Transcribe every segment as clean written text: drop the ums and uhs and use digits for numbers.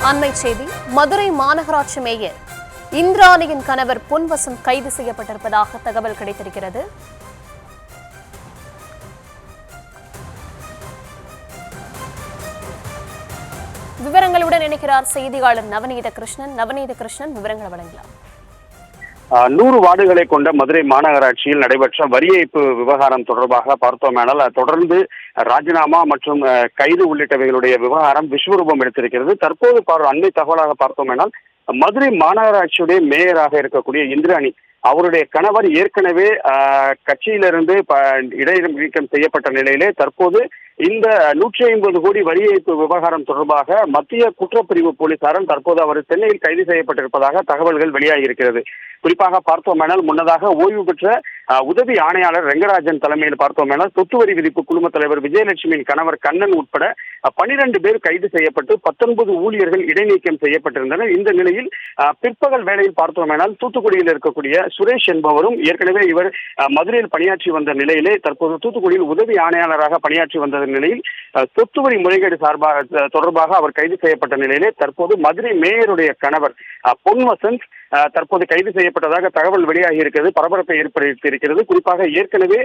அண்மை செய்தி. மதுரை மாநகராட்சி மேயர் இந்திராணியின் கணவர் பொன்வசந்த் கைது செய்யப்பட்டிருப்பதாக தகவல் கிடைத்திருக்கிறது. விவரங்களுடன் இணைக்கிறார் செய்தியாளர் நவநீத கிருஷ்ணன். விவரங்களை வழங்கலாம். 100 வார்டுகளை கொண்ட மதுரை மாநகராட்சியில் நடைபெற்ற வரி ஏய்ப்பு விவகாரம் தொடர்பாக பார்த்தோமேனால் தொடர்ந்து ராஜினாமா மற்றும் கைது உள்ளிட்டவைகளுடைய விவகாரம் விஸ்வரூபம் எடுத்திருக்கிறது. தற்போது அண்மை தகவலாக பார்த்தோமேனால் மதுரை மாநகராட்சியுடைய மேயராக இருக்கக்கூடிய இந்திராணி அவருடைய கணவர் ஏற்கனவே கட்சியிலிருந்து இடைநீக்கம் செய்யப்பட்ட நிலையிலே தற்போது இந்த 150 கோடி வரி ஏய்ப்பு விவகாரம் தொடர்பாக மத்திய குற்றப்பிரிவு போலீசாரால் தற்போது அவர் சென்னையில் கைது செய்யப்பட்டிருப்பதாக தகவல்கள் வெளியாகி இருக்கிறது. குறிப்பாக பார்த்தோமேனால் முன்னதாக ஓய்வு பெற்ற உதவி ஆணையாளர் ரெங்கராஜன் தலைமையில் பார்த்தோமேனால் சொத்து வரி விதிப்பு குழும தலைவர் விஜயலட்சுமியின் கணவர் கண்ணன் உட்பட 12 பேர் கைது செய்யப்பட்டு 19 ஊழியர்கள் இடைநீக்கம் செய்யப்பட்டிருந்தனர். இந்த நிலையில் பிற்பகல் வேளையில் பார்த்தோமேனால் தூத்துக்குடியில் இருக்கக்கூடிய சுரேஷ் என்பவரும் ஏற்கனவே இவர் மதுரையில் பணியாற்றி வந்த நிலையிலே தற்போது தூத்துக்குடியில் உதவி ஆணையாளராக பணியாற்றி வந்த நிலையில் சொத்து வரி முறைகேடு தொடர்பாக அவர் கைது செய்யப்பட்ட நிலையிலே தற்போது மதுரை மேயருடைய கணவர் பொன்வசந்த் தற்போது கைது செய்யப்பட்டதாக தகவல் வெளியாகி இருக்கிறது. பரபரப்பை ஏற்படுத்தியிருக்கிறது. குறிப்பாக ஏற்கனவே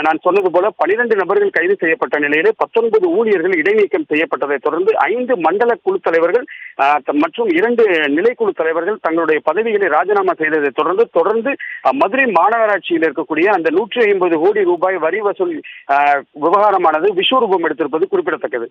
நான் சொன்னது போல 12 நபர்கள் கைது செய்யப்பட்ட நிலையிலே 19 ஊழியர்கள் இடைநீக்கம் செய்யப்பட்டதை தொடர்ந்து 5 மண்டல குழு தலைவர்கள் மற்றும் 2 நிலைக்குழு தலைவர்கள் தங்களுடைய பதவிகளை ராஜினாமா செய்ததை தொடர்ந்து மதுரை மாநகராட்சியில் இருக்கக்கூடிய அந்த 150 கோடி ரூபாய் வரி வசூல் விவகாரமானது விஸ்வரூபம் எடுத்திருப்பது குறிப்பிடத்தக்கது.